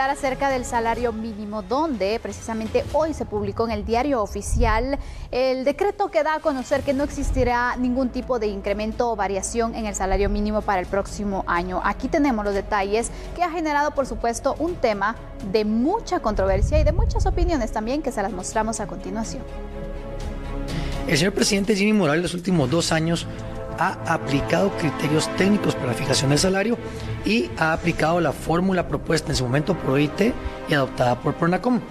hablar acerca del salario mínimo, donde precisamente hoy se publicó en el Diario Oficial el decreto que da a conocer que no existirá ningún tipo de incremento o variación en el salario mínimo para el próximo año. Aquí tenemos los detalles que ha generado, por supuesto, un tema de mucha controversia y de muchas opiniones también, que se las mostramos a continuación. El señor presidente Jimmy Morales los últimos 2 años ha aplicado criterios técnicos para la fijación del salario y ha aplicado la fórmula propuesta en su momento por OIT y adoptada por Pronacom.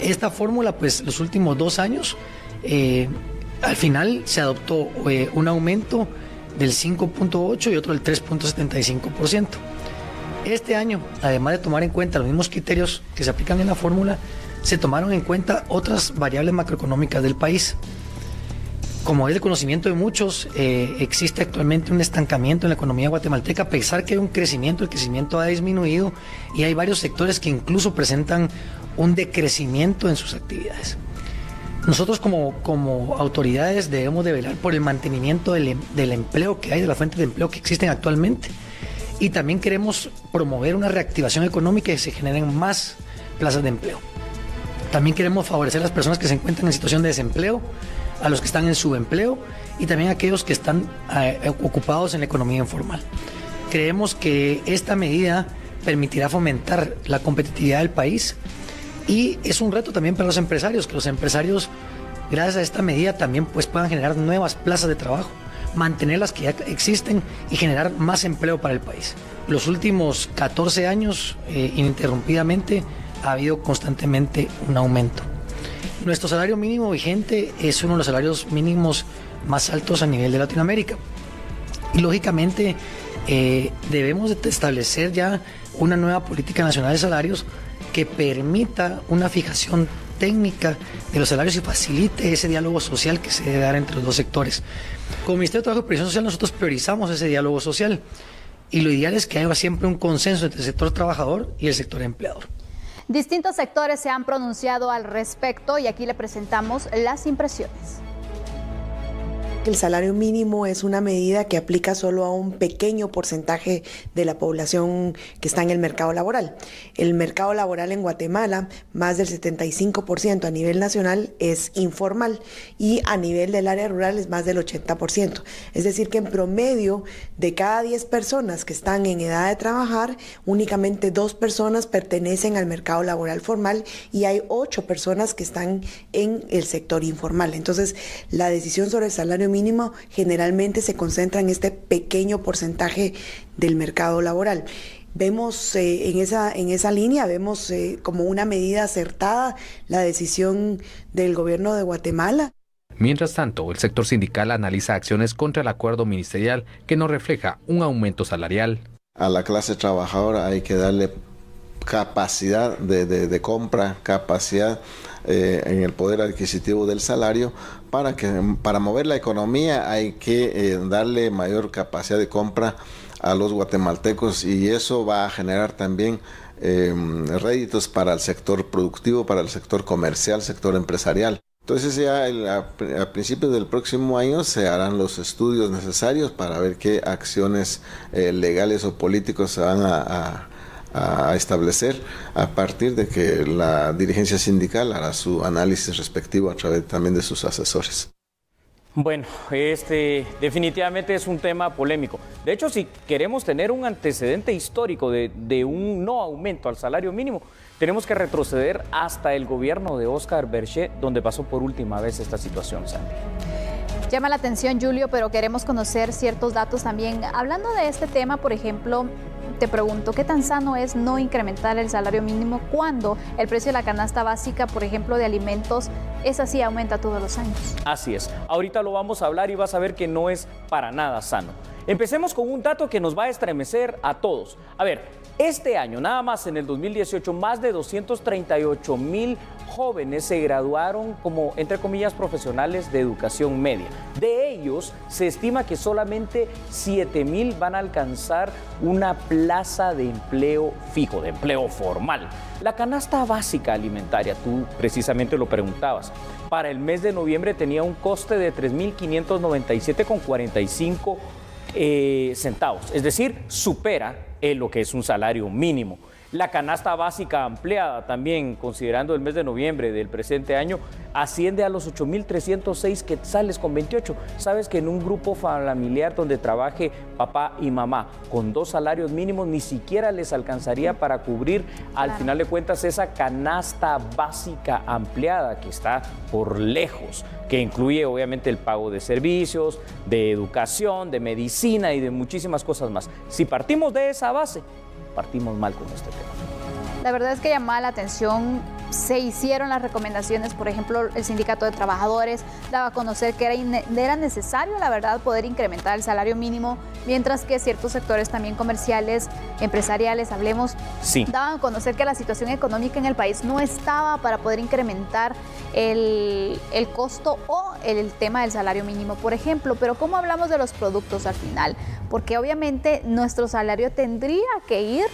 Esta fórmula, pues los últimos 2 años, al final se adoptó un aumento del 5.8 y otro del 3.75%. Este año, además de tomar en cuenta los mismos criterios que se aplican en la fórmula, se tomaron en cuenta otras variables macroeconómicas del país. Como es de conocimiento de muchos, existe actualmente un estancamiento en la economía guatemalteca, a pesar que hay un crecimiento, el crecimiento ha disminuido y hay varios sectores que incluso presentan un decrecimiento en sus actividades. Nosotros como autoridades debemos de velar por el mantenimiento del empleo que hay, de las fuentes de empleo que existen actualmente, y también queremos promover una reactivación económica y que se generen más plazas de empleo. También queremos favorecer a las personas que se encuentran en situación de desempleo, a los que están en subempleo y también a aquellos que están ocupados en la economía informal. Creemos que esta medida permitirá fomentar la competitividad del país y es un reto también para los empresarios, que los empresarios, gracias a esta medida, también pues puedan generar nuevas plazas de trabajo, mantener las que ya existen y generar más empleo para el país. Los últimos 14 años, ininterrumpidamente, ha habido constantemente un aumento. Nuestro salario mínimo vigente es uno de los salarios mínimos más altos a nivel de Latinoamérica. Y lógicamente debemos de establecer ya una nueva política nacional de salarios que permita una fijación técnica de los salarios y facilite ese diálogo social que se debe dar entre los dos sectores. Como Ministerio de Trabajo y Previsión Social nosotros priorizamos ese diálogo social y lo ideal es que haya siempre un consenso entre el sector trabajador y el sector empleador. Distintos sectores se han pronunciado al respecto y aquí le presentamos las impresiones. El salario mínimo es una medida que aplica solo a un pequeño porcentaje de la población que está en el mercado laboral. El mercado laboral en Guatemala, más del 75% a nivel nacional es informal y a nivel del área rural es más del 80%. Es decir que en promedio de cada 10 personas que están en edad de trabajar, únicamente 2 personas pertenecen al mercado laboral formal y hay 8 personas que están en el sector informal. Entonces, la decisión sobre el salario mínimo generalmente se concentra en este pequeño porcentaje del mercado laboral. Vemos en esa línea, vemos como una medida acertada la decisión del gobierno de Guatemala. Mientras tanto, el sector sindical analiza acciones contra el acuerdo ministerial que no refleja un aumento salarial. A la clase trabajadora hay que darle capacidad de compra, capacidad en el poder adquisitivo del salario, para mover la economía hay que darle mayor capacidad de compra a los guatemaltecos y eso va a generar también réditos para el sector productivo, para el sector comercial, sector empresarial. Entonces ya a principios del próximo año se harán los estudios necesarios para ver qué acciones legales o políticos se van a establecer a partir de que la dirigencia sindical hará su análisis respectivo a través también de sus asesores. Bueno, definitivamente es un tema polémico. De hecho, si queremos tener un antecedente histórico de un no aumento al salario mínimo, tenemos que retroceder hasta el gobierno de Óscar Berché, donde pasó por última vez esta situación, Sandy. Llama la atención, Julio, pero queremos conocer ciertos datos también. Hablando de este tema, por ejemplo, te pregunto, ¿qué tan sano es no incrementar el salario mínimo cuando el precio de la canasta básica, por ejemplo, de alimentos, es así, aumenta todos los años? Así es. Ahorita lo vamos a hablar y vas a ver que no es para nada sano. Empecemos con un dato que nos va a estremecer a todos. A ver, este año, nada más en el 2018, más de 238,000 jóvenes se graduaron como, entre comillas, profesionales de educación media. De ellos, se estima que solamente 7,000 van a alcanzar una plaza de empleo fijo, de empleo formal. La canasta básica alimentaria, tú precisamente lo preguntabas, para el mes de noviembre tenía un coste de 3,597,45 centavos, es decir, supera lo que es un salario mínimo. La canasta básica ampliada también, considerando el mes de noviembre del presente año, asciende a los 8.306 quetzales con 28. Sabes que en un grupo familiar donde trabaje papá y mamá con 2 salarios mínimos ni siquiera les alcanzaría para cubrir al final de cuentas esa canasta básica ampliada que está por lejos, que incluye obviamente el pago de servicios, de educación, de medicina y de muchísimas cosas más. Si partimos de esa base, partimos mal con este tema. La verdad es que llamaba la atención, se hicieron las recomendaciones, por ejemplo, el Sindicato de Trabajadores daba a conocer que era necesario, la verdad, poder incrementar el salario mínimo, mientras que ciertos sectores también comerciales, empresariales, hablemos, daban a conocer que la situación económica en el país no estaba para poder incrementar el costo o el tema del salario mínimo, por ejemplo. Pero ¿cómo hablamos de los productos al final? Porque obviamente nuestro salario tendría que ir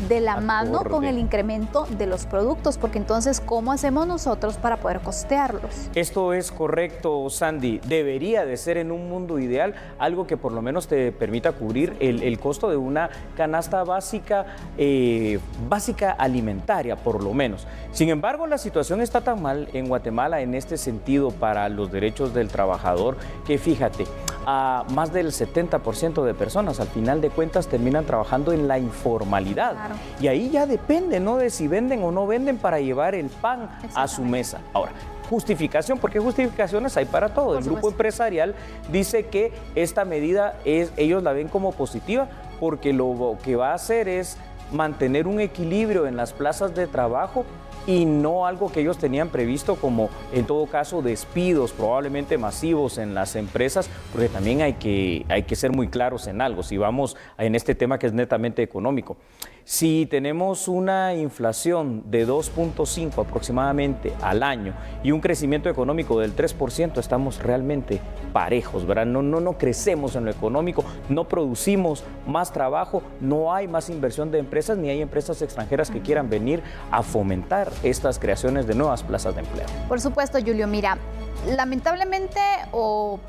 de la mano con el incremento de los productos, porque entonces, ¿cómo hacemos nosotros para poder costearlos? Esto es correcto, Sandy. Debería de ser en un mundo ideal algo que por lo menos te permita cubrir el costo de una canasta básica alimentaria, por lo menos. Sin embargo, la situación está tan mal en Guatemala en este sentido para los derechos del trabajador que, fíjate, a más del 70% de personas al final de cuentas terminan trabajando en la informalidad. Claro. Y ahí ya depende, ¿no?, de si venden o no venden para llevar el pan a su mesa. Ahora, justificación, porque justificaciones hay para todo. El grupo empresarial dice que esta medida ellos la ven como positiva porque lo que va a hacer es mantener un equilibrio en las plazas de trabajo y no algo que ellos tenían previsto como, en todo caso, despidos probablemente masivos en las empresas, porque también hay que ser muy claros en algo, si vamos en este tema que es netamente económico. Si tenemos una inflación de 2.5 aproximadamente al año y un crecimiento económico del 3%, estamos realmente parejos, ¿verdad? No crecemos en lo económico, no producimos más trabajo, no hay más inversión de empresas, ni hay empresas extranjeras que quieran venir a fomentar estas creaciones de nuevas plazas de empleo. Por supuesto, Julio, mira, lamentablemente o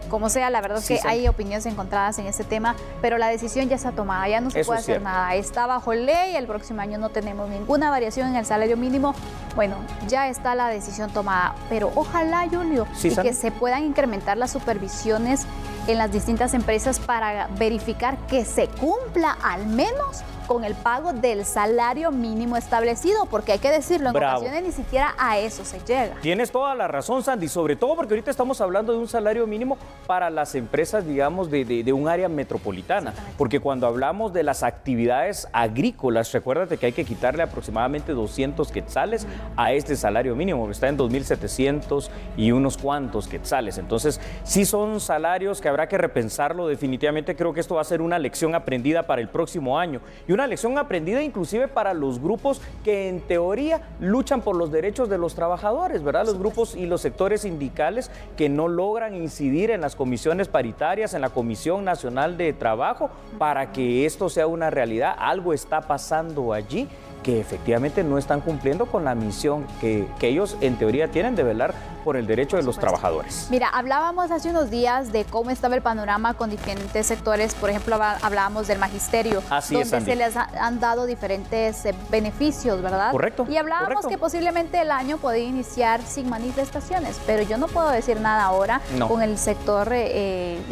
como sea, la verdad es que hay opiniones encontradas en este tema, pero la decisión ya está tomada, ya no se puede hacer nada. Está bajo ley, el próximo año no tenemos ninguna variación en el salario mínimo. Bueno, ya está la decisión tomada, pero ojalá, Julio, que se puedan incrementar las supervisiones en las distintas empresas para verificar que se cumpla al menos con el pago del salario mínimo establecido, porque hay que decirlo, en ocasiones ni siquiera a eso se llega. Tienes toda la razón, Sandy, sobre todo porque ahorita estamos hablando de un salario mínimo para las empresas, digamos, de un área metropolitana, porque cuando hablamos de las actividades agrícolas, recuérdate que hay que quitarle aproximadamente 200 quetzales a este salario mínimo, que está en 2.700 y unos cuantos quetzales. Entonces, sí son salarios que habrá que repensarlo definitivamente. Creo que esto va a ser una lección aprendida para el próximo año y una lección aprendida inclusive para los grupos que en teoría luchan por los derechos de los trabajadores, ¿verdad? Los grupos y los sectores sindicales que no logran incidir en las comisiones paritarias, en la Comisión Nacional de Trabajo, para que esto sea una realidad. Algo está pasando allí que efectivamente no están cumpliendo con la misión que ellos en teoría tienen de velar por el derecho de los trabajadores. Mira, hablábamos hace unos días de cómo estaba el panorama con diferentes sectores, por ejemplo, hablábamos del magisterio, donde se les han dado diferentes beneficios, ¿verdad? Correcto. Y hablábamos que posiblemente el año podía iniciar sin manifestaciones, pero yo no puedo decir nada ahora con el sector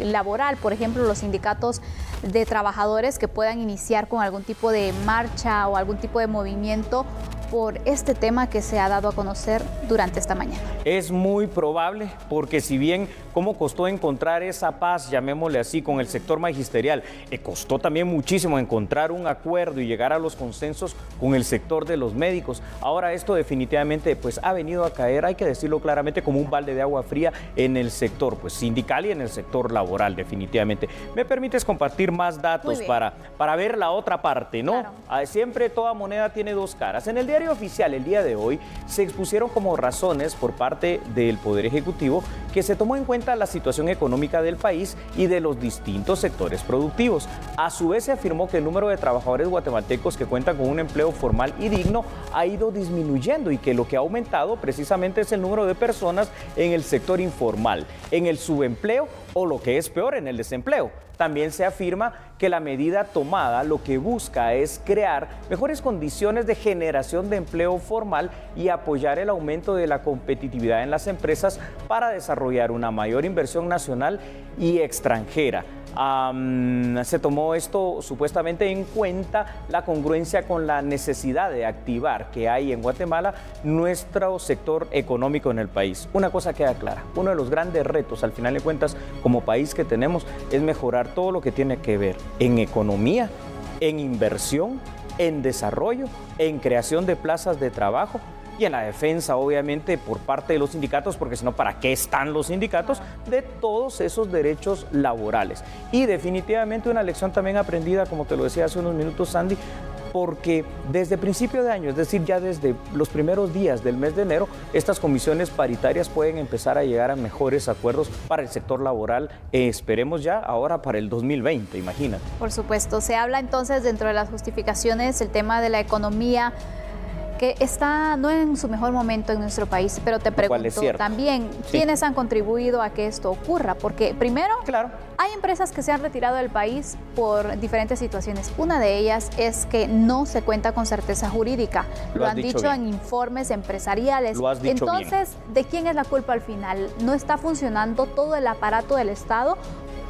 laboral, por ejemplo, los sindicatos de trabajadores que puedan iniciar con algún tipo de marcha o algún tipo de movimiento por este tema que se ha dado a conocer durante esta mañana. Es muy probable, porque si bien cómo costó encontrar esa paz, llamémosle así, con el sector magisterial, costó también muchísimo encontrar un acuerdo y llegar a los consensos con el sector de los médicos. Ahora esto definitivamente pues ha venido a caer, hay que decirlo claramente, como un balde de agua fría en el sector pues sindical y en el sector laboral, definitivamente. ¿Me permites compartir más datos para ver la otra parte, no? Claro. Siempre toda moneda tiene dos caras. En el diario oficial el día de hoy se expusieron como razones por parte del Poder Ejecutivo que se tomó en cuenta la situación económica del país y de los distintos sectores productivos. A su vez se afirmó que el número de trabajadores guatemaltecos que cuentan con un empleo formal y digno ha ido disminuyendo y que lo que ha aumentado precisamente es el número de personas en el sector informal, en el subempleo o lo que es peor, en el desempleo. También se afirma que la medida tomada lo que busca es crear mejores condiciones de generación de empleo formal y apoyar el aumento de la competitividad en las empresas para desarrollar una mayor inversión nacional y extranjera. Se tomó esto supuestamente en cuenta la congruencia con la necesidad de activar que hay en Guatemala nuestro sector económico en el país. Una cosa queda clara, uno de los grandes retos al final de cuentas como país que tenemos es mejorar todo lo que tiene que ver en economía, en inversión, en desarrollo, en creación de plazas de trabajo y en la defensa, obviamente, por parte de los sindicatos, porque si no, ¿para qué están los sindicatos? De todos esos derechos laborales. Y definitivamente una lección también aprendida, como te lo decía hace unos minutos, Sandy, porque desde principio de año, es decir, ya desde los primeros días del mes de enero, estas comisiones paritarias pueden empezar a llegar a mejores acuerdos para el sector laboral, esperemos ya ahora para el 2020, imagínate. Por supuesto, se habla entonces dentro de las justificaciones el tema de la economía, que está no en su mejor momento en nuestro país, pero te pregunto también, ¿quiénes han contribuido a que esto ocurra? Porque primero, hay empresas que se han retirado del país por diferentes situaciones. Una de ellas es que no se cuenta con certeza jurídica. Lo han dicho en informes empresariales. Entonces, ¿de quién es la culpa al final? ¿No está funcionando todo el aparato del Estado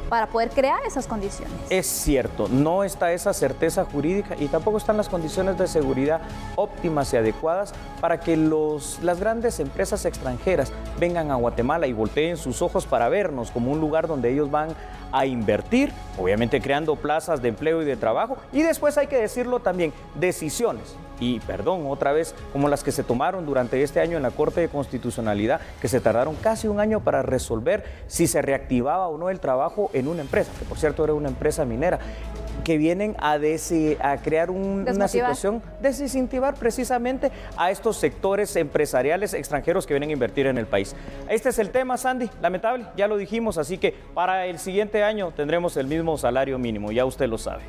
para poder crear esas condiciones? Es cierto, no está esa certeza jurídica y tampoco están las condiciones de seguridad óptimas y adecuadas para que las grandes empresas extranjeras vengan a Guatemala y volteen sus ojos para vernos como un lugar donde ellos van a invertir, obviamente creando plazas de empleo y de trabajo, y después hay que decirlo también, decisiones. Y perdón, otra vez, como las que se tomaron durante este año en la Corte de Constitucionalidad, que se tardaron casi un año para resolver si se reactivaba o no el trabajo en una empresa, que por cierto era una empresa minera, que vienen a crear una situación, desincentivar precisamente a estos sectores empresariales extranjeros que vienen a invertir en el país. Este es el tema, Sandy, lamentable, ya lo dijimos, así que para el siguiente año tendremos el mismo salario mínimo, ya usted lo sabe.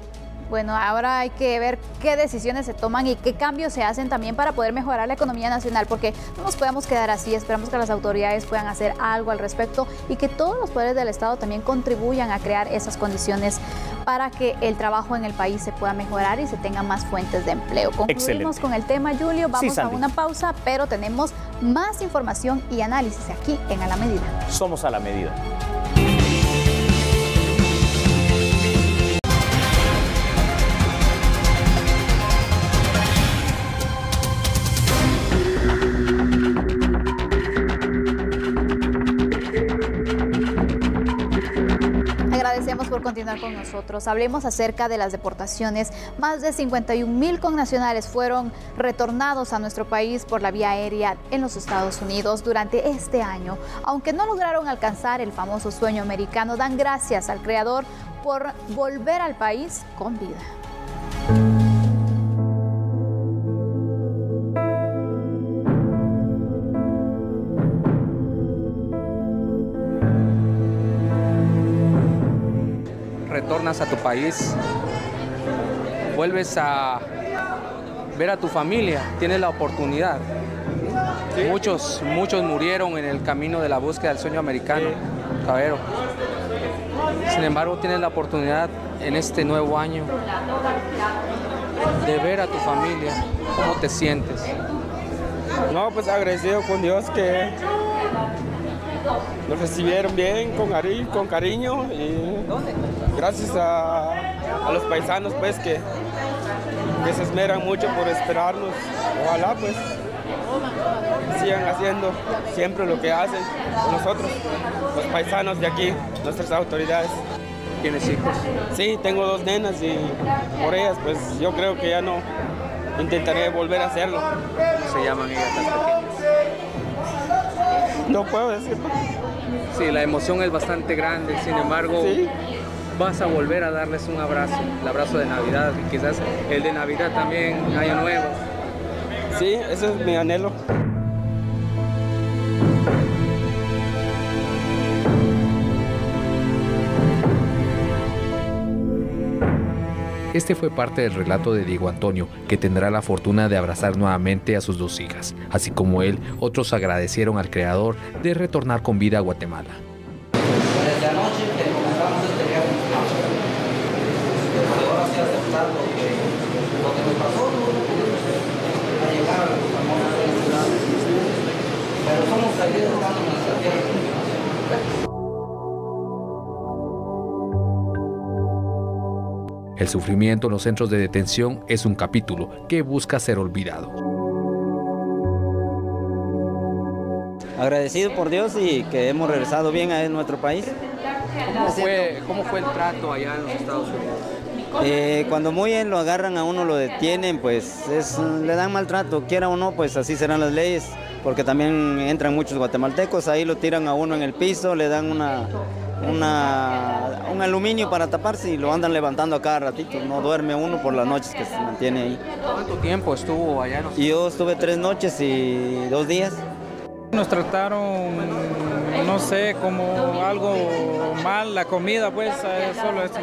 Bueno, ahora hay que ver qué decisiones se toman y qué cambios se hacen también para poder mejorar la economía nacional, porque no nos podemos quedar así. Esperamos que las autoridades puedan hacer algo al respecto y que todos los poderes del Estado también contribuyan a crear esas condiciones para que el trabajo en el país se pueda mejorar y se tengan más fuentes de empleo. Concluimos con el tema, Julio. Vamos a una pausa, pero tenemos más información y análisis aquí en A la Medida. Somos A la Medida. Agradecemos por continuar con nosotros. Hablemos acerca de las deportaciones. Más de 51,000 connacionales fueron retornados a nuestro país por la vía aérea en los Estados Unidos durante este año. Aunque no lograron alcanzar el famoso sueño americano, dan gracias al Creador por volver al país con vida. Retornas a tu país, vuelves a ver a tu familia, tienes la oportunidad. Muchos murieron en el camino de la búsqueda del sueño americano, caballero. Sin embargo, tienes la oportunidad en este nuevo año de ver a tu familia. ¿Cómo te sientes? No, pues agradecido con Dios que nos recibieron bien, con cariño, y gracias a los paisanos pues que se esmeran mucho por esperarnos. Ojalá pues sigan haciendo siempre lo que hacen con nosotros, los paisanos de aquí, nuestras autoridades. ¿Tienes hijos? Sí, tengo 2 nenas y por ellas pues yo creo que ya no intentaré volver a hacerlo. ¿Cómo se llaman ellas tan pequeñas? No puedo decirlo. Sí, la emoción es bastante grande, sin embargo, vas a volver a darles un abrazo, el abrazo de Navidad, y quizás el de Navidad también, Año Nuevo. Sí, ese es mi anhelo. Este fue parte del relato de Diego Antonio, que tendrá la fortuna de abrazar nuevamente a sus 2 hijas. Así como él, otros agradecieron al Creador de retornar con vida a Guatemala. Desde anoche El sufrimiento en los centros de detención es un capítulo que busca ser olvidado. Agradecido por Dios y que hemos regresado bien a nuestro país. ¿Cómo fue el trato allá en los Estados Unidos? Cuando muy bien lo agarran a uno, lo detienen, pues le dan maltrato, quiera o no, pues así serán las leyes, porque también entran muchos guatemaltecos, ahí lo tiran a uno en el piso, le dan un aluminio para taparse y lo andan levantando a cada ratito, no duerme uno por las noches que se mantiene ahí. ¿Cuánto tiempo estuvo allá en los Estados Unidos? Yo estuve 3 noches y 2 días. Nos trataron, no sé, como algo mal, la comida, pues, solo eso.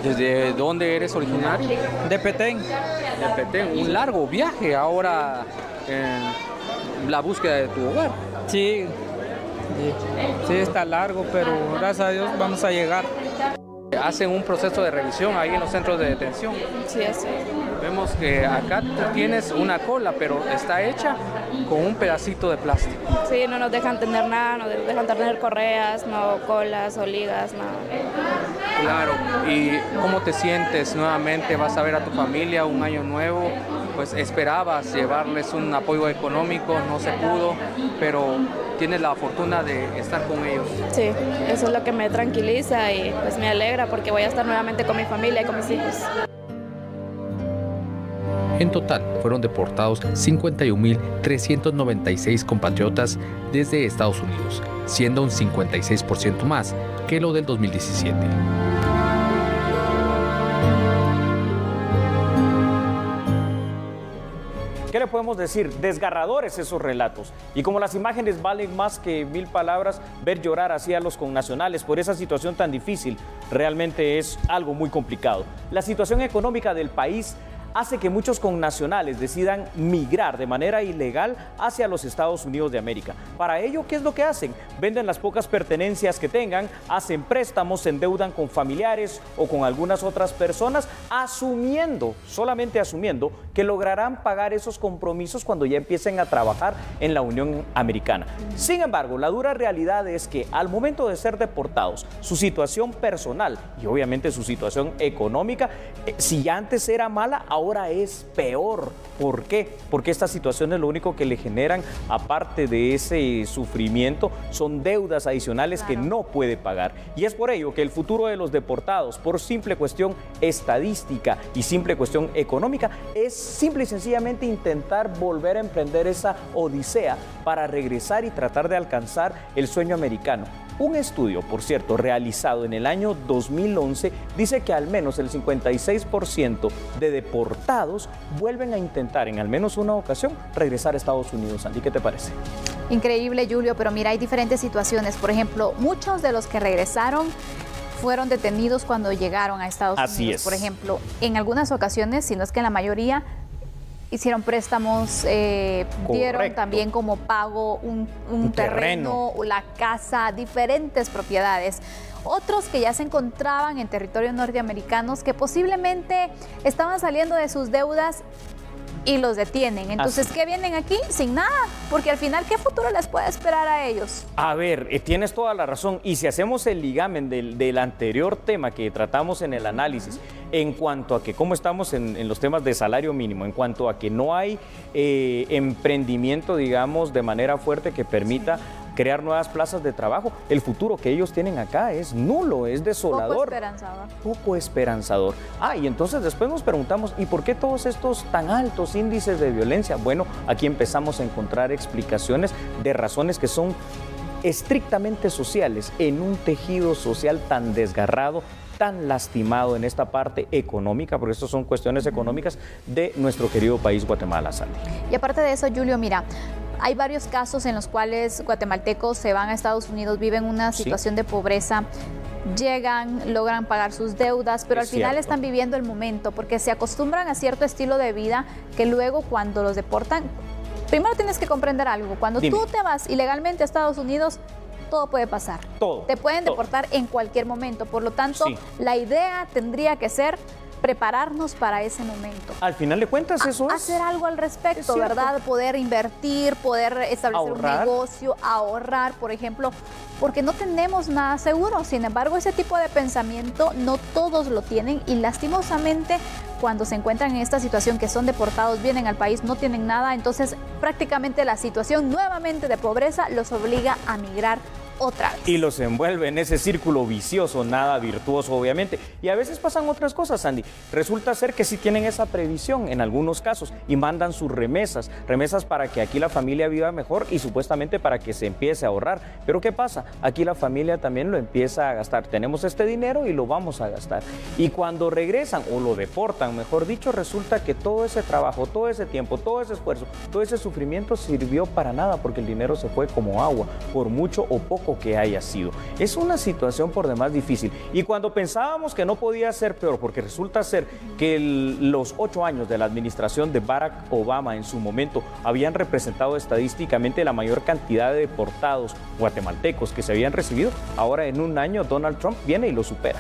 ¿Desde dónde eres originario? De Petén. De Petén, un largo viaje ahora en la búsqueda de tu hogar. Sí, está largo, pero gracias a Dios vamos a llegar. ¿Hacen un proceso de revisión ahí en los centros de detención? Sí, así. Vemos que acá tú tienes una cola, pero está hecha con un pedacito de plástico. Sí, no nos dejan tener nada, no nos dejan tener correas, no colas o ligas, nada. Claro, ¿y cómo te sientes nuevamente? ¿Vas a ver a tu familia un año nuevo? Pues esperabas llevarles un apoyo económico, no se pudo, pero tienes la fortuna de estar con ellos. Sí, eso es lo que me tranquiliza y pues me alegra porque voy a estar nuevamente con mi familia y con mis hijos. En total, fueron deportados 51.396 compatriotas desde Estados Unidos, siendo un 56% más que lo del 2017. ¿Qué le podemos decir? Desgarradores esos relatos. Y como las imágenes valen más que 1000 palabras, ver llorar así a los connacionales por esa situación tan difícil realmente es algo muy complicado. La situación económica del país hace que muchos connacionales decidan migrar de manera ilegal hacia los Estados Unidos de América. Para ello, ¿qué es lo que hacen? Venden las pocas pertenencias que tengan, hacen préstamos, se endeudan con familiares o con algunas otras personas, solamente asumiendo que lograrán pagar esos compromisos cuando ya empiecen a trabajar en la Unión Americana. Sin embargo, la dura realidad es que al momento de ser deportados, su situación personal y obviamente su situación económica, si ya antes era mala, ahora es peor. ¿Por qué? Porque estas situaciones lo único que le generan, aparte de ese sufrimiento, son deudas adicionales que no puede pagar. Y es por ello que el futuro de los deportados, por simple cuestión estadística y simple cuestión económica, es simple y sencillamente intentar volver a emprender esa odisea para regresar y tratar de alcanzar el sueño americano. Un estudio, por cierto, realizado en el año 2011, dice que al menos el 56% de deportados vuelven a intentar en al menos una ocasión regresar a Estados Unidos. Andy, ¿qué te parece? Increíble, Julio, pero mira, hay diferentes situaciones. Por ejemplo, muchos de los que regresaron fueron detenidos cuando llegaron a Estados Unidos. Por ejemplo, en algunas ocasiones, si no es que en la mayoría, hicieron préstamos, dieron también como pago un terreno, la casa, diferentes propiedades. Otros que ya se encontraban en territorios norteamericanos que posiblemente estaban saliendo de sus deudas y los detienen. Entonces, ¿qué vienen aquí? Sin nada, porque al final, ¿qué futuro les puede esperar a ellos? A ver, tienes toda la razón. Y si hacemos el ligamen del anterior tema que tratamos en el análisis, en cuanto a que cómo estamos en los temas de salario mínimo, en cuanto a que no hay emprendimiento, digamos, de manera fuerte que permita crear nuevas plazas de trabajo, el futuro que ellos tienen acá es nulo, es desolador. Poco esperanzador. Poco esperanzador. Y entonces después nos preguntamos, ¿y por qué todos estos tan altos índices de violencia? Bueno, aquí empezamos a encontrar explicaciones de razones que son estrictamente sociales en un tejido social tan desgarrado, tan lastimado en esta parte económica, porque estas son cuestiones económicas de nuestro querido país Guatemala, Sandy. Y aparte de eso, Julio, mira, hay varios casos en los cuales guatemaltecos se van a Estados Unidos, viven una situación de pobreza, llegan, logran pagar sus deudas, pero al final están viviendo el momento porque se acostumbran a cierto estilo de vida que luego cuando los deportan, primero tienes que comprender algo, cuando tú te vas ilegalmente a Estados Unidos, todo puede pasar. Te pueden deportar en cualquier momento, por lo tanto, la idea tendría que ser prepararnos para ese momento. Al final de cuentas eso es hacer algo al respecto, ¿verdad? Poder invertir, poder establecer un negocio, ahorrar, por ejemplo, porque no tenemos nada seguro. Sin embargo, ese tipo de pensamiento no todos lo tienen y lastimosamente cuando se encuentran en esta situación que son deportados, vienen al país, no tienen nada, entonces prácticamente la situación nuevamente de pobreza los obliga a migrar otra vez. Y los envuelve en ese círculo vicioso, nada virtuoso obviamente. Y a veces pasan otras cosas, Sandy. Resulta ser que sí tienen esa previsión en algunos casos y mandan sus remesas para que aquí la familia viva mejor y supuestamente para que se empiece a ahorrar. Pero ¿qué pasa? Aquí la familia también lo empieza a gastar. Tenemos este dinero y lo vamos a gastar. Y cuando regresan o lo deportan, mejor dicho, resulta que todo ese trabajo, todo ese tiempo, todo ese esfuerzo, todo ese sufrimiento sirvió para nada porque el dinero se fue como agua, por mucho o poco que haya sido. Es una situación por demás difícil y cuando pensábamos que no podía ser peor, porque resulta ser que los 8 años de la administración de Barack Obama en su momento habían representado estadísticamente la mayor cantidad de deportados guatemaltecos que se habían recibido, ahora en un año Donald Trump viene y lo supera.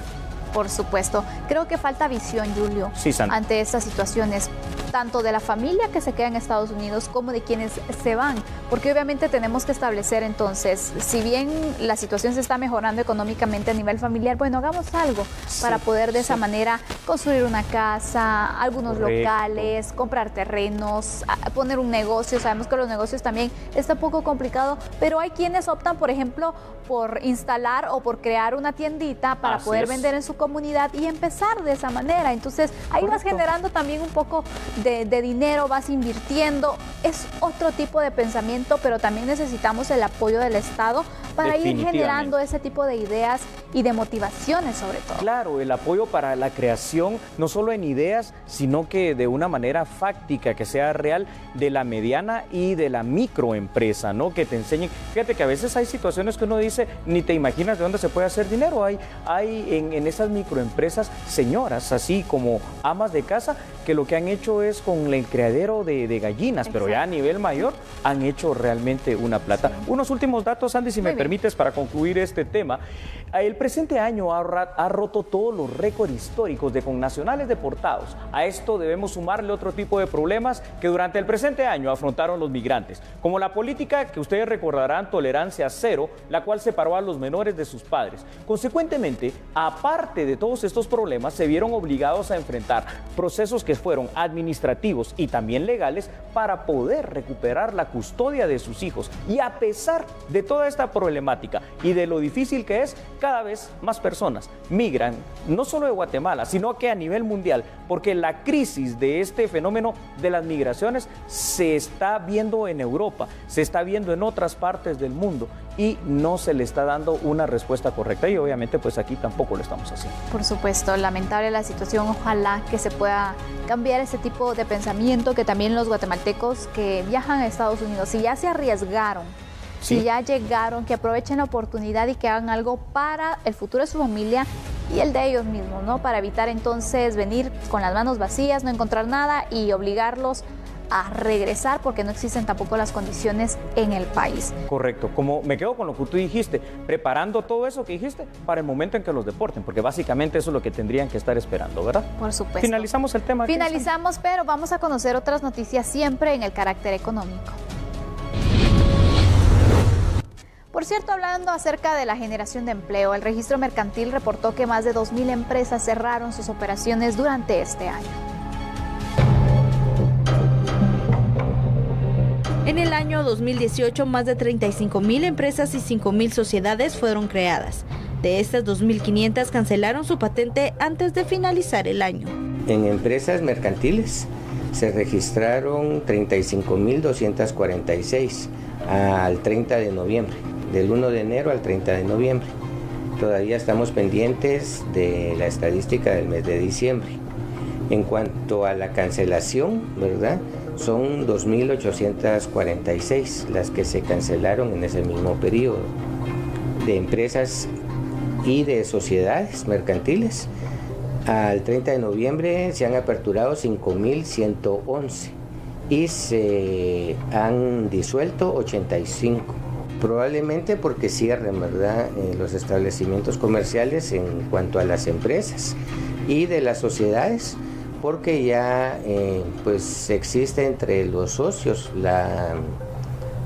Por supuesto. Creo que falta visión, Julio, ante estas situaciones, tanto de la familia que se queda en Estados Unidos como de quienes se van, porque obviamente tenemos que establecer entonces, si bien la situación se está mejorando económicamente a nivel familiar, bueno, hagamos algo para poder de esa manera construir una casa, algunos locales, comprar terrenos, poner un negocio. Sabemos que los negocios también está un poco complicado, pero hay quienes optan, por ejemplo, por instalar o por crear una tiendita para poder vender en su comunidad y empezar de esa manera. Entonces ahí vas generando también un poco de dinero, vas invirtiendo. Es otro tipo de pensamiento, pero también necesitamos el apoyo del Estado para ir generando ese tipo de ideas y de motivaciones sobre todo. Claro, el apoyo para la creación, no solo en ideas, sino que de una manera fáctica, que sea real, de la mediana y de la microempresa, ¿no? Que te enseñen. Fíjate que a veces hay situaciones que uno dice, ni te imaginas de dónde se puede hacer dinero. Hay en esas microempresas señoras, así como amas de casa, que lo que han hecho es con el criadero de gallinas, pero ya a nivel mayor han hecho realmente una plata. Unos últimos datos, Andy, si me permites, para concluir este tema. El presente año ha roto todos los récords históricos de connacionales deportados. A esto debemos sumarle otro tipo de problemas que durante el presente año afrontaron los migrantes, como la política que ustedes recordarán, tolerancia cero, la cual separó a los menores de sus padres. Consecuentemente, aparte de todos estos problemas, se vieron obligados a enfrentar procesos que fueron administrativos y también legales para poder recuperar la custodia de sus hijos. Y a pesar de toda esta problemática y de lo difícil que es, cada vez más personas migran, no solo de Guatemala, sino que a nivel mundial, porque la crisis de este fenómeno de las migraciones se está viendo en Europa, se está viendo en otras partes del mundo y no se le está dando una respuesta correcta y obviamente pues aquí tampoco lo estamos haciendo. Por supuesto, lamentable la situación, ojalá que se pueda cambiar ese tipo de pensamiento, que también los guatemaltecos que viajan a Estados Unidos, si ya se arriesgaron, si ya llegaron, que aprovechen la oportunidad y que hagan algo para el futuro de su familia y el de ellos mismos, ¿no? Para evitar entonces venir con las manos vacías, no encontrar nada y obligarlos a regresar porque no existen tampoco las condiciones en el país. Correcto, como me quedo con lo que tú dijiste, preparando todo eso que dijiste para el momento en que los deporten, porque básicamente eso es lo que tendrían que estar esperando, ¿verdad? Por supuesto. Finalizamos el tema. Finalizamos, pero vamos a conocer otras noticias siempre en el carácter económico. Por cierto, hablando acerca de la generación de empleo, el registro mercantil reportó que más de 2.000 empresas cerraron sus operaciones durante este año. En el año 2018, más de 35.000 empresas y 5.000 sociedades fueron creadas. De estas, 2.500 cancelaron su patente antes de finalizar el año. En empresas mercantiles se registraron 35.246 al 30 de noviembre, del 1 de enero al 30 de noviembre. Todavía estamos pendientes de la estadística del mes de diciembre. En cuanto a la cancelación, ¿verdad? Son 2.846 las que se cancelaron en ese mismo periodo. De empresas y de sociedades mercantiles, al 30 de noviembre se han aperturado 5.111 y se han disuelto 85. Probablemente porque cierren, ¿verdad?, los establecimientos comerciales en cuanto a las empresas. y de las sociedades, porque ya pues existe entre los socios la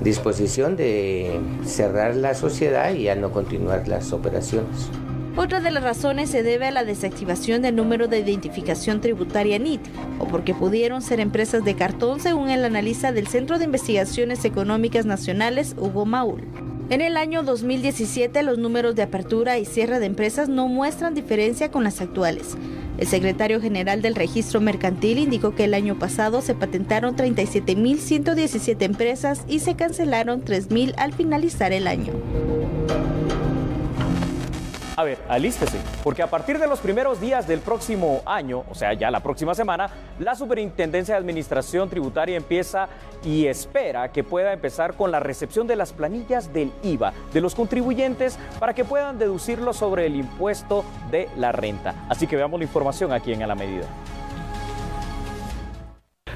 disposición de cerrar la sociedad y ya no continuar las operaciones. Otra de las razones se debe a la desactivación del número de identificación tributaria NIT, o porque pudieron ser empresas de cartón, según el analista del Centro de Investigaciones Económicas Nacionales, Hugo Maul. En el año 2017, los números de apertura y cierre de empresas no muestran diferencia con las actuales. El secretario general del Registro Mercantil indicó que el año pasado se patentaron 37.117 empresas y se cancelaron 3.000 al finalizar el año. A ver, alístese, porque a partir de los primeros días del próximo año, o sea, ya la próxima semana, la Superintendencia de Administración Tributaria empieza y espera que pueda empezar con la recepción de las planillas del IVA de los contribuyentes para que puedan deducirlo sobre el impuesto de la renta. Así que veamos la información aquí en A la Medida.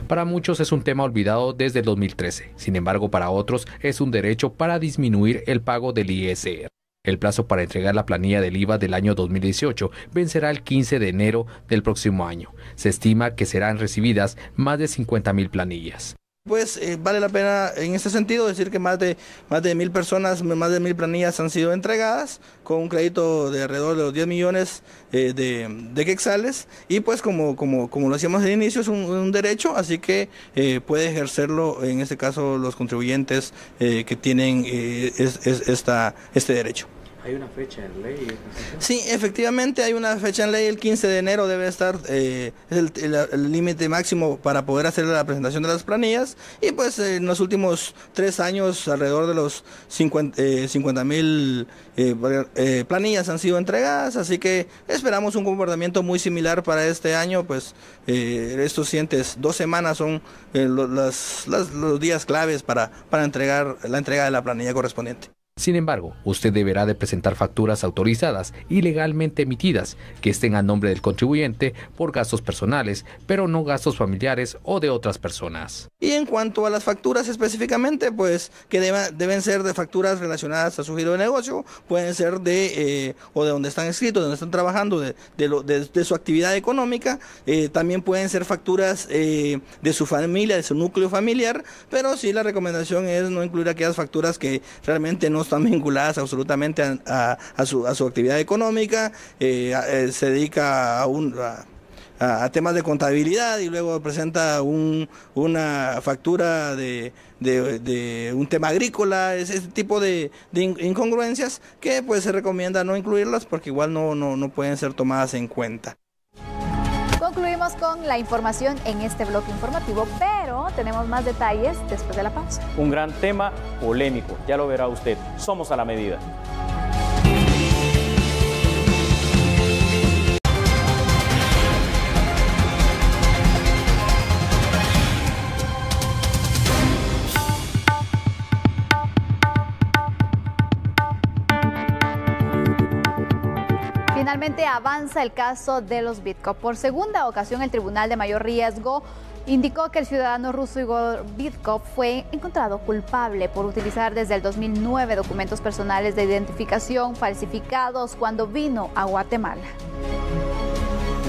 Para muchos es un tema olvidado desde el 2013, sin embargo para otros es un derecho para disminuir el pago del ISR. El plazo para entregar la planilla del IVA del año 2018 vencerá el 15 de enero del próximo año. Se estima que serán recibidas más de 50.000 planillas. Pues vale la pena en este sentido decir que más de 1.000 personas, más de 1.000 planillas han sido entregadas con un crédito de alrededor de los 10 millones de quetzales y pues como lo decíamos al inicio es un derecho, así que puede ejercerlo en este caso los contribuyentes que tienen este derecho. ¿Hay una fecha en ley? Sí, efectivamente hay una fecha en ley, el 15 de enero debe estar, es el límite máximo para poder hacer la presentación de las planillas y pues en los últimos 3 años alrededor de los 50.000 planillas han sido entregadas, así que esperamos un comportamiento muy similar para este año, pues estos siguientes 2 semanas son los días claves para entregar la entrega de la planilla correspondiente. Sin embargo, usted deberá de presentar facturas autorizadas y legalmente emitidas que estén a nombre del contribuyente por gastos personales, pero no gastos familiares o de otras personas. Y en cuanto a las facturas específicamente, pues que deben ser de facturas relacionadas a su giro de negocio, pueden ser o de donde están escritos, de donde están trabajando, de su actividad económica, también pueden ser facturas de su familia, de su núcleo familiar, pero sí la recomendación es no incluir aquellas facturas que realmente no están vinculadas absolutamente a su actividad económica, se dedica a temas de contabilidad y luego presenta una factura de un tema agrícola, ese tipo de incongruencias que pues se recomienda no incluirlas porque igual no pueden ser tomadas en cuenta. Concluimos con la información en este bloque informativo, pero tenemos más detalles después de la pausa. Un gran tema polémico, ya lo verá usted. Somos A la Medida. Finalmente avanza el caso de los Bitkop. Por segunda ocasión, el Tribunal de Mayor Riesgo indicó que el ciudadano ruso Igor Bitkop fue encontrado culpable por utilizar desde el 2009 documentos personales de identificación falsificados cuando vino a Guatemala.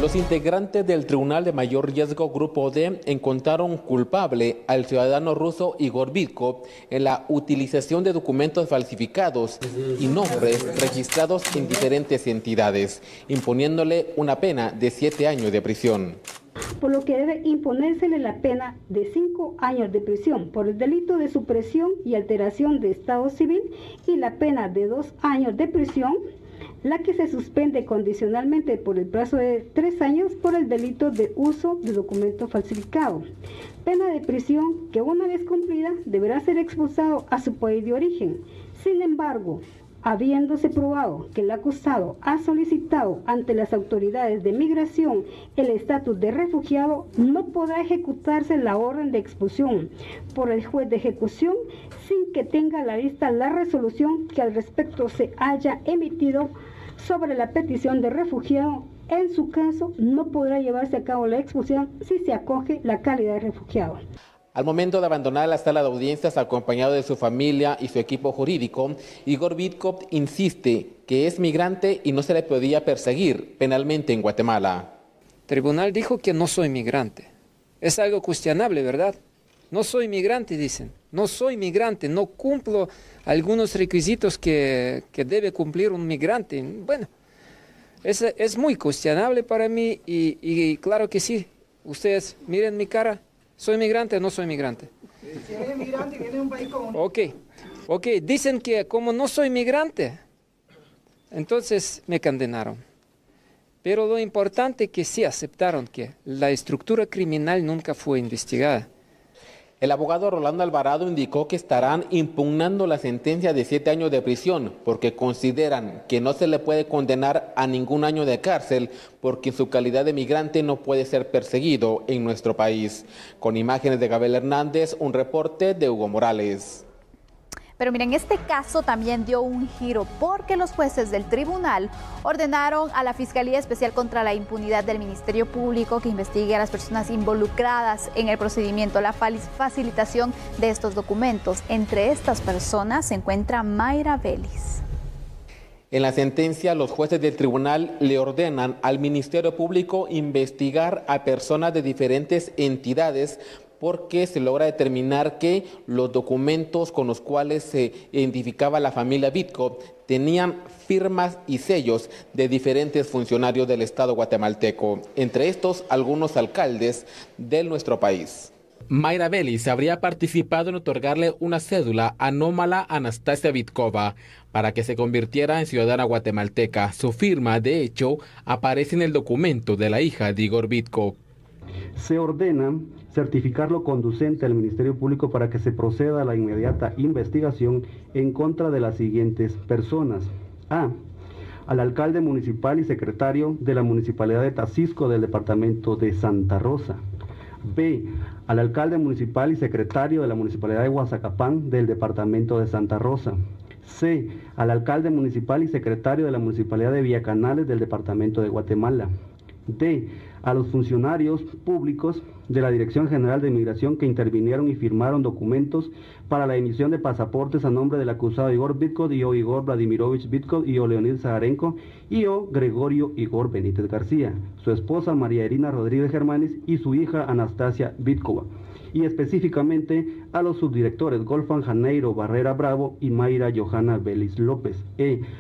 Los integrantes del Tribunal de Mayor Riesgo Grupo D encontraron culpable al ciudadano ruso Igor Bitkop en la utilización de documentos falsificados y nombres registrados en diferentes entidades, imponiéndole una pena de 7 años de prisión. Por lo que debe imponérsele la pena de 5 años de prisión por el delito de supresión y alteración de estado civil y la pena de 2 años de prisión, la que se suspende condicionalmente por el plazo de 3 años por el delito de uso de documento falsificado. Pena de prisión que una vez cumplida deberá ser expulsado a su país de origen. Sin embargo, habiéndose probado que el acusado ha solicitado ante las autoridades de migración el estatus de refugiado, no podrá ejecutarse la orden de expulsión por el juez de ejecución sin que tenga a la vista la resolución que al respecto se haya emitido sobre la petición de refugiado. En su caso, no podrá llevarse a cabo la expulsión si se acoge la calidad de refugiado. Al momento de abandonar la sala de audiencias acompañado de su familia y su equipo jurídico, Igor Bitkop insiste que es migrante y no se le podía perseguir penalmente en Guatemala. tribunal dijo que no soy migrante. Es algo cuestionable, ¿verdad? No soy migrante, dicen. No soy migrante, no cumplo algunos requisitos que debe cumplir un migrante. Bueno, es muy cuestionable para mí y claro que sí. Ustedes miren mi cara. ¿Soy migrante o no soy migrante? Si eres migrante, viene de un país como... Ok, dicen que como no soy migrante, entonces me condenaron. Pero lo importante es que sí aceptaron que la estructura criminal nunca fue investigada. El abogado Rolando Alvarado indicó que estarán impugnando la sentencia de 7 años de prisión porque consideran que no se le puede condenar a ningún año de cárcel porque en su calidad de migrante no puede ser perseguido en nuestro país. Con imágenes de Gabriel Hernández, un reporte de Hugo Morales. Pero miren, este caso también dio un giro porque los jueces del tribunal ordenaron a la Fiscalía Especial contra la Impunidad del Ministerio Público que investigue a las personas involucradas en el procedimiento, la facilitación de estos documentos. Entre estas personas se encuentra Mayra Vélez. En la sentencia, los jueces del tribunal le ordenan al Ministerio Público investigar a personas de diferentes entidades porque se logra determinar que los documentos con los cuales se identificaba la familia Bitco tenían firmas y sellos de diferentes funcionarios del Estado guatemalteco, entre estos algunos alcaldes de nuestro país. Mayra Vélez habría participado en otorgarle una cédula anómala a Anastasia Vitkova para que se convirtiera en ciudadana guatemalteca. Su firma, de hecho, aparece en el documento de la hija de Igor Bitko. Se ordena certificarlo conducente al Ministerio Público para que se proceda a la inmediata investigación en contra de las siguientes personas. A. Al alcalde municipal y secretario de la Municipalidad de Tacisco del Departamento de Santa Rosa. B. Al alcalde municipal y secretario de la Municipalidad de Guazacapán del Departamento de Santa Rosa. C. Al alcalde municipal y secretario de la Municipalidad de Villacanales del Departamento de Guatemala. D. A los funcionarios públicos de la Dirección General de Migración que intervinieron y firmaron documentos para la emisión de pasaportes a nombre del acusado Igor Bitko, y o Igor Vladimirovich Bitko, y o Leonid Zaharenko, y o Gregorio Igor Benítez García, su esposa María Irina Rodríguez Germanis y su hija Anastasia Vitkova, y específicamente a los subdirectores Golfan Janeiro Barrera Bravo y Mayra Johanna Vélez López.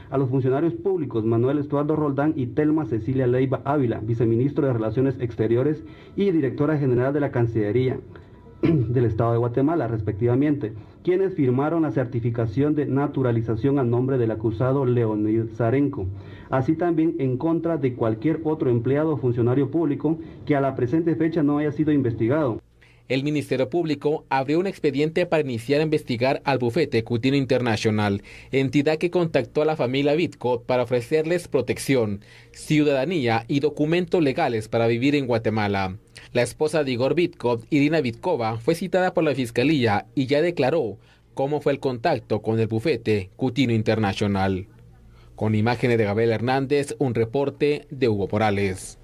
A los funcionarios públicos Manuel Estuardo Roldán y Telma Cecilia Leiva Ávila, viceministro de Relaciones Exteriores y directora general de la Cancillería del Estado de Guatemala, respectivamente, quienes firmaron la certificación de naturalización a nombre del acusado Leonid Zaharenko, así también en contra de cualquier otro empleado o funcionario público que a la presente fecha no haya sido investigado. El Ministerio Público abrió un expediente para iniciar a investigar al bufete Coutinho International, entidad que contactó a la familia Bitko para ofrecerles protección, ciudadanía y documentos legales para vivir en Guatemala. La esposa de Igor Bitko, Irina Vitkova, fue citada por la Fiscalía y ya declaró cómo fue el contacto con el bufete Coutinho International. Con imágenes de Gabriel Hernández, un reporte de Hugo Morales.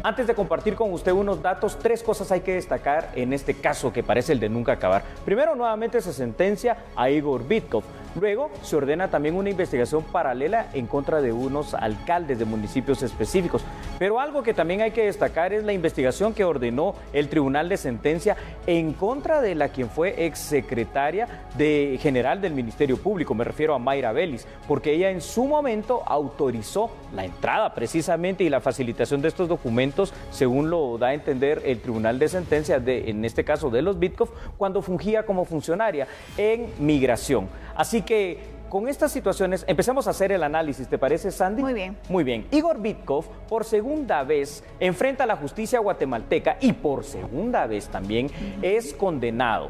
Antes de compartir con usted unos datos, 3 cosas hay que destacar en este caso que parece el de nunca acabar. Primero, nuevamente se sentencia a Igor Bitko. Luego, se ordena también una investigación paralela en contra de unos alcaldes de municipios específicos. Pero algo que también hay que destacar es la investigación que ordenó el Tribunal de Sentencia en contra de la quien fue exsecretaria general del Ministerio Público. Me refiero a Mayra Vélez, porque ella en su momento autorizó la entrada precisamente y la facilitación de estos documentos, según lo da a entender el Tribunal de Sentencia, en este caso de los Bitkov, cuando fungía como funcionaria en migración. Así que con estas situaciones empecemos a hacer el análisis, ¿te parece, Sandy? Muy bien. Muy bien. Igor Bitko, por segunda vez, enfrenta a la justicia guatemalteca y por segunda vez también es condenado.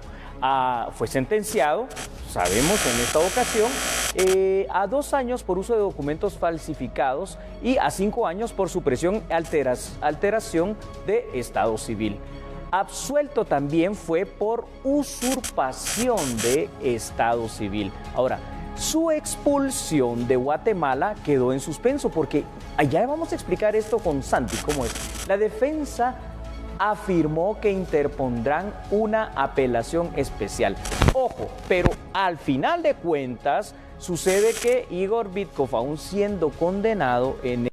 Fue sentenciado, sabemos en esta ocasión, a 2 años por uso de documentos falsificados y a 5 años por supresión y alteración de estado civil. Absuelto también fue por usurpación de estado civil. Ahora, su expulsión de Guatemala quedó en suspenso porque ya vamos a explicar esto con Santi, cómo es. La defensa afirmó que interpondrán una apelación especial. Ojo, pero al final de cuentas sucede que Igor Bitko, aún siendo condenado en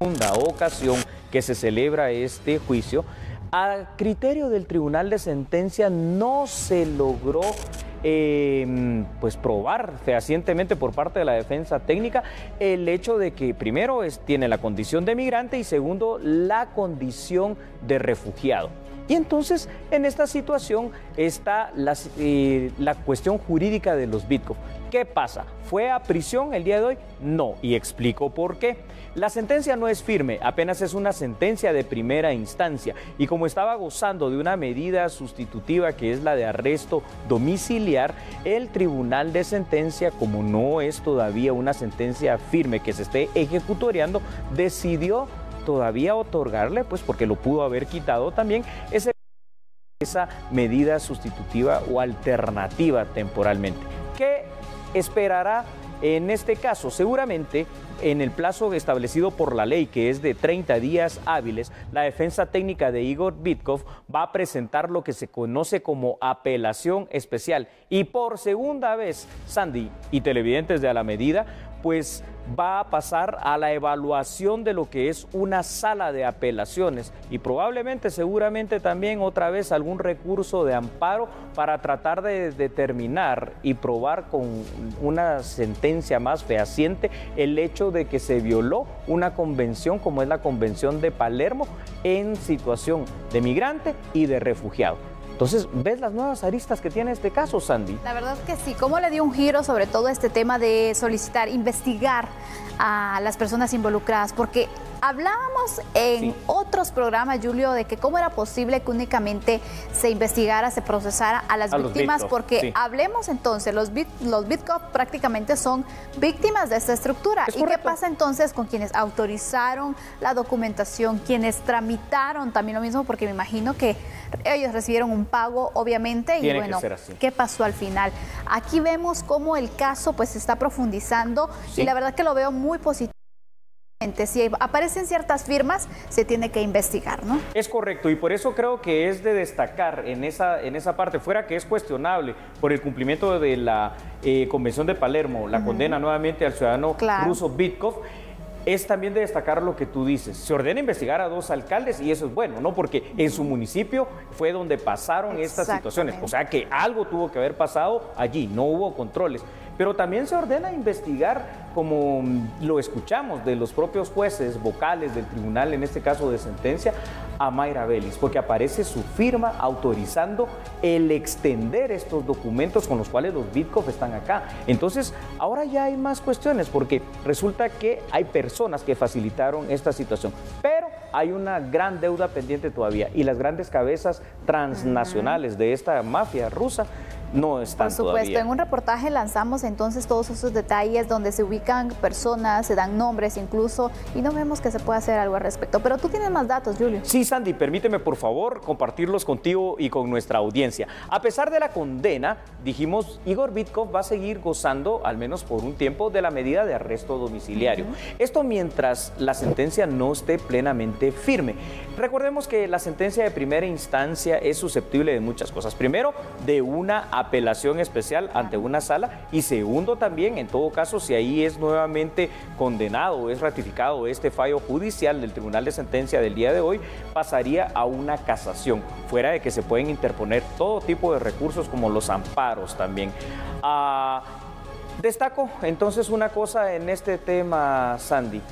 segunda ocasión, que se celebra este juicio, a criterio del Tribunal de Sentencia no se logró pues probar fehacientemente por parte de la defensa técnica el hecho de que primero tiene la condición de migrante y segundo la condición de refugiado. Y entonces en esta situación está la cuestión jurídica de los Bitkov. ¿Qué pasa? ¿Fue a prisión el día de hoy? No, y explico por qué. La sentencia no es firme, apenas es una sentencia de primera instancia y como estaba gozando de una medida sustitutiva que es la de arresto domiciliar, el Tribunal de Sentencia, como no es todavía una sentencia firme que se esté ejecutoriando, decidió todavía otorgarle, pues porque lo pudo haber quitado también, esa medida sustitutiva o alternativa temporalmente. ¿Qué esperará en este caso? Seguramente en el plazo establecido por la ley, que es de 30 días hábiles, la defensa técnica de Igor Bitkov va a presentar lo que se conoce como apelación especial. Y por segunda vez, Sandy y televidentes de A la Medida, pues va a pasar a la evaluación de lo que es una sala de apelaciones y probablemente, seguramente también otra vez algún recurso de amparo para tratar de determinar y probar con una sentencia más fehaciente el hecho de que se violó una convención como es la Convención de Palermo en situación de migrante y de refugiado. Entonces, ¿ves las nuevas aristas que tiene este caso, Sandy? La verdad que sí. ¿Cómo le dio un giro sobre todo este tema de solicitar, investigar a las personas involucradas? Porque hablábamos en otros programas, Julio, de que cómo era posible que únicamente se investigara, se procesara a las víctimas, porque hablemos entonces, los Bitkov prácticamente son víctimas de esta estructura. ¿Y qué pasa entonces con quienes autorizaron la documentación, quienes tramitaron también lo mismo? Porque me imagino que ellos recibieron un pago, obviamente, y bueno, ¿qué pasó al final? Aquí vemos cómo el caso pues se está profundizando y la verdad que lo veo muy positivo. Si aparecen ciertas firmas, se tiene que investigar, ¿no? Es correcto, y por eso creo que es de destacar en esa parte, fuera que es cuestionable por el cumplimiento de la Convención de Palermo, la condena nuevamente al ciudadano ruso Bitkov, es también de destacar lo que tú dices. Se ordena investigar a 2 alcaldes y eso es bueno, ¿no? Porque en su municipio fue donde pasaron estas situaciones. O sea que algo tuvo que haber pasado allí, no hubo controles. Pero también se ordena investigar, como lo escuchamos de los propios jueces vocales del tribunal, en este caso de sentencia, a Mayra Vélez, porque aparece su firma autorizando el extender estos documentos con los cuales los Bitkov están acá. Entonces, ahora ya hay más cuestiones, porque resulta que hay personas que facilitaron esta situación, pero hay una gran deuda pendiente todavía, y las grandes cabezas transnacionales de esta mafia rusa no están todavía. Por supuesto, en un reportaje lanzamos entonces todos esos detalles donde se ubican personas, se dan nombres incluso, y no vemos que se pueda hacer algo al respecto. Pero tú tienes más datos, Julio. Sí, Sandy, permíteme por favor compartirlos contigo y con nuestra audiencia. A pesar de la condena, dijimos, Igor Bitkov va a seguir gozando, al menos por un tiempo, de la medida de arresto domiciliario. Esto mientras la sentencia no esté plenamente firme. Recordemos que la sentencia de primera instancia es susceptible de muchas cosas. Primero, de una apelación especial ante una sala, y segundo también, en todo caso, si ahí es nuevamente condenado, es ratificado este fallo judicial del Tribunal de Sentencia del día de hoy, pasaría a una casación, fuera de que se pueden interponer todo tipo de recursos como los amparos también. Destaco entonces una cosa en este tema, Sandy.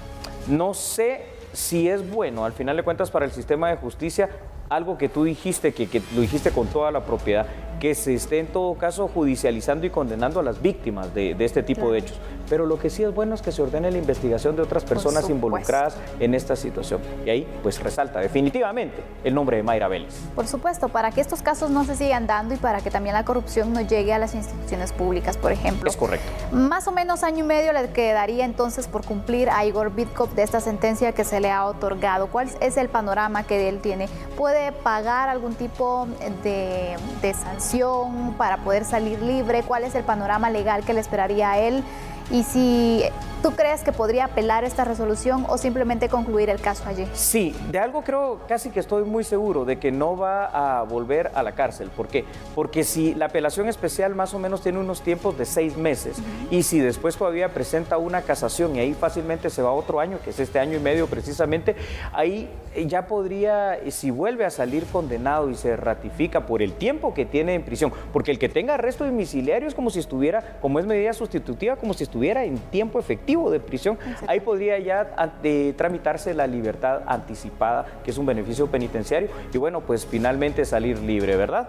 No sé si es bueno, al final de cuentas, para el sistema de justicia, algo que tú dijiste, que lo dijiste con toda la propiedad, que se esté en todo caso judicializando y condenando a las víctimas de este tipo de hechos. Pero lo que sí es bueno es que se ordene la investigación de otras personas involucradas en esta situación. Y ahí pues resalta definitivamente el nombre de Mayra Vélez. Por supuesto, para que estos casos no se sigan dando y para que también la corrupción no llegue a las instituciones públicas, por ejemplo. Es correcto. Más o menos año y medio le quedaría entonces por cumplir a Igor Bitkov de esta sentencia que se le ha otorgado. ¿Cuál es el panorama que él tiene? ¿Puede pagar algún tipo de sanción para poder salir libre? ¿Cuál es el panorama legal que le esperaría a él? Y si ¿Tú crees que podría apelar esta resolución o simplemente concluir el caso allí? Sí, de algo creo, casi que estoy muy seguro de que no va a volver a la cárcel. ¿Por qué? Porque si la apelación especial más o menos tiene unos tiempos de 6 meses y si después todavía presenta una casación y ahí fácilmente se va otro año, que es este año y medio precisamente, ahí ya podría, si vuelve a salir condenado y se ratifica por el tiempo que tiene en prisión, porque el que tenga arresto domiciliario es como si estuviera, como es medida sustitutiva, como si estuviera en tiempo efectivo de prisión, ahí podría ya tramitarse la libertad anticipada, que es un beneficio penitenciario, y bueno, pues finalmente salir libre, ¿verdad?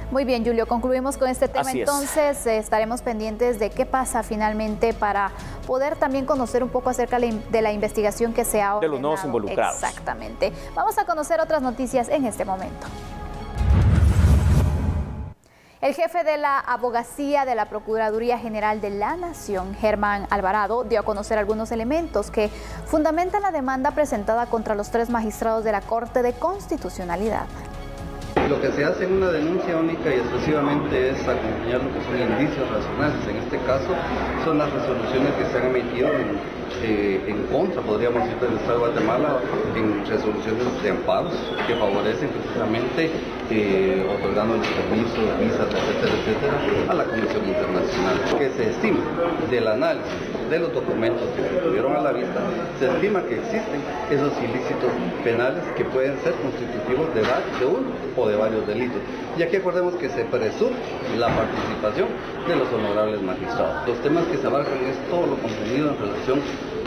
Muy bien, Julio, concluimos con este tema. Entonces estaremos pendientes de qué pasa finalmente para poder también conocer un poco acerca de la investigación que se ha ordenado. De los nuevos involucrados. Exactamente. Vamos a conocer otras noticias en este momento. El jefe de la Abogacía de la Procuraduría General de la Nación, Germán Alvarado, dio a conocer algunos elementos que fundamentan la demanda presentada contra los 3 magistrados de la Corte de Constitucionalidad. Lo que se hace en una denuncia única y exclusivamente es acompañar lo que son indicios razonables. En este caso son las resoluciones que se han emitido en contra, podríamos decir, del Estado de Guatemala, en resoluciones de amparos que favorecen precisamente otorgando los permisos, visas, etcétera, etcétera, a la Comisión Internacional. Que se estima del análisis de los documentos que se tuvieron a la vista, se estima que existen esos ilícitos penales que pueden ser constitutivos de uno o de varios delitos. Y aquí acordemos que se presume la participación de los honorables magistrados. Los temas que se abarcan es todo lo contenido en relación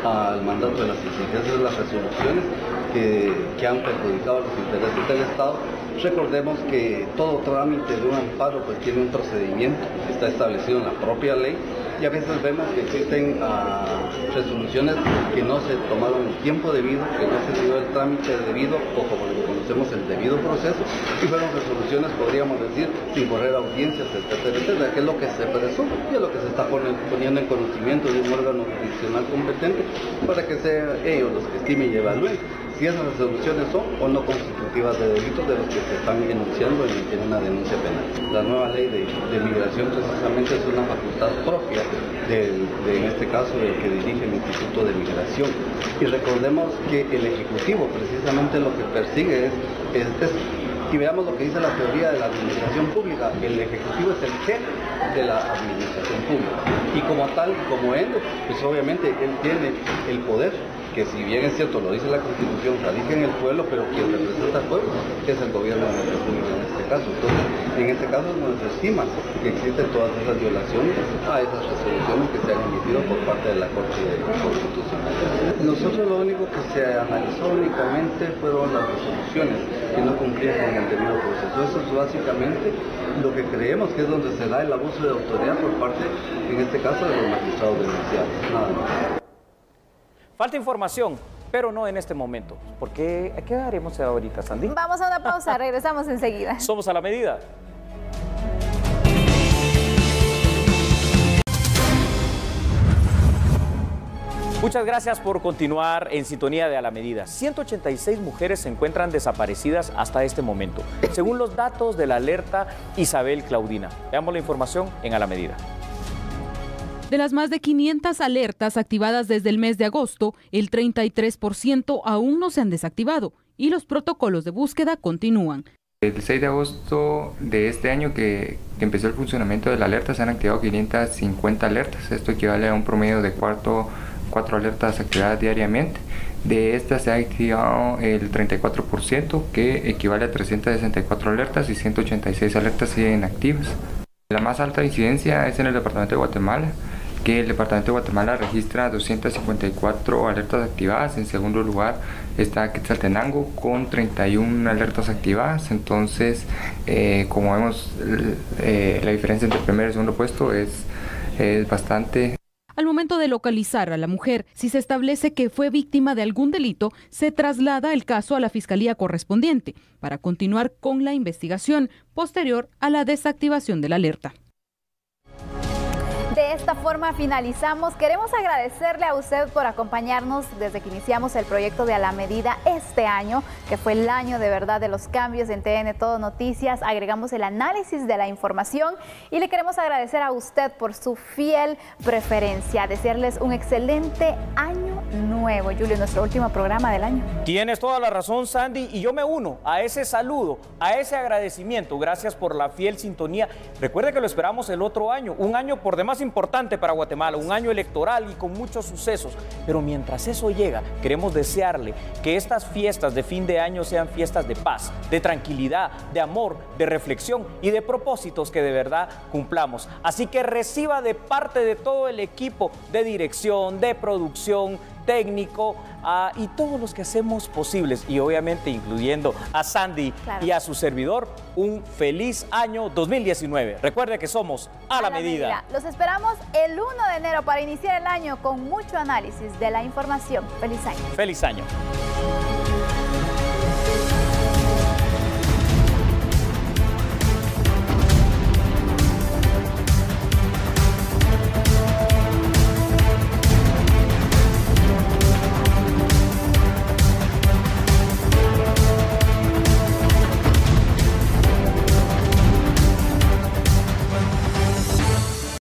al mandato de las exigencias de las resoluciones que han perjudicado los intereses del Estado. Recordemos que todo trámite de un amparo pues tiene un procedimiento que está establecido en la propia ley, y a veces vemos que existen resoluciones que no se tomaron el tiempo debido, que no se dio el trámite debido, o como lo conocemos, el debido proceso, y fueron resoluciones, podríamos decir, sin correr audiencias, etcétera, etcétera, que es lo que se presume y es lo que se está poniendo en conocimiento de un órgano jurisdiccional competente para que sean ellos los que estimen y evalúen si esas resoluciones son o no constitutivas de delitos de los que se están enunciando en una denuncia penal. La nueva ley de migración precisamente es una facultad propia en este caso del que dirige el Instituto de Migración. Y recordemos que el Ejecutivo precisamente lo que persigue es y veamos lo que dice la teoría de la administración pública. El Ejecutivo es el jefe de la administración pública y como tal, como él, pues obviamente él tiene el poder, que si bien es cierto, lo dice la Constitución, radica en el pueblo, pero quien representa al pueblo es el gobierno de la República en este caso. Entonces, en este caso no se estima que existen todas esas violaciones a esas resoluciones que se han emitido por parte de la Corte Constitucional. Nosotros lo único que se analizó únicamente fueron las resoluciones que no cumplían con el debido proceso. Eso es básicamente lo que creemos que es donde se da el abuso de autoridad por parte, en este caso, de los magistrados denunciados. Nada más. Falta información, pero no en este momento. Porque ¿qué haremos ahorita, Sandy? Vamos a una pausa, regresamos enseguida. Somos a la medida. Muchas gracias por continuar en sintonía de A la Medida. 186 mujeres se encuentran desaparecidas hasta este momento, según los datos de la alerta Isabel Claudina. Veamos la información en A la Medida. De las más de 500 alertas activadas desde el mes de agosto, el 33% aún no se han desactivado y los protocolos de búsqueda continúan. El 6 de agosto de este año que empezó el funcionamiento de la alerta se han activado 550 alertas. Esto equivale a un promedio de 4 alertas activadas diariamente. De estas se ha activado el 34%, que equivale a 364 alertas, y 186 alertas siguen activas. La más alta incidencia es en el departamento de Guatemala, que el departamento de Guatemala registra 254 alertas activadas. En segundo lugar está Quetzaltenango con 31 alertas activadas. Entonces, como vemos, la diferencia entre el primer y segundo puesto es bastante. Al momento de localizar a la mujer, si se establece que fue víctima de algún delito, se traslada el caso a la fiscalía correspondiente para continuar con la investigación posterior a la desactivación de la alerta. De esta forma finalizamos. Queremos agradecerle a usted por acompañarnos desde que iniciamos el proyecto de A la Medida este año, que fue el año de verdad de los cambios en TN Todo Noticias. Agregamos el análisis de la información y le queremos agradecer a usted por su fiel preferencia. Desearles un excelente año nuevo. Julio, nuestro último programa del año. Tienes toda la razón, Sandy, y yo me uno a ese saludo, a ese agradecimiento. Gracias por la fiel sintonía. Recuerde que lo esperamos el otro año, un año por demás importante para Guatemala, un año electoral y con muchos sucesos. Pero mientras eso llega, queremos desearle que estas fiestas de fin de año sean fiestas de paz, de tranquilidad, de amor, de reflexión y de propósitos que de verdad cumplamos. Así que reciba de parte de todo el equipo de dirección, de producción, técnico y todos los que hacemos posibles, y obviamente incluyendo a Sandy y a su servidor, un feliz año 2019. Recuerde que somos A la Medida. Los esperamos el 1 de enero para iniciar el año con mucho análisis de la información. Feliz año. Feliz año.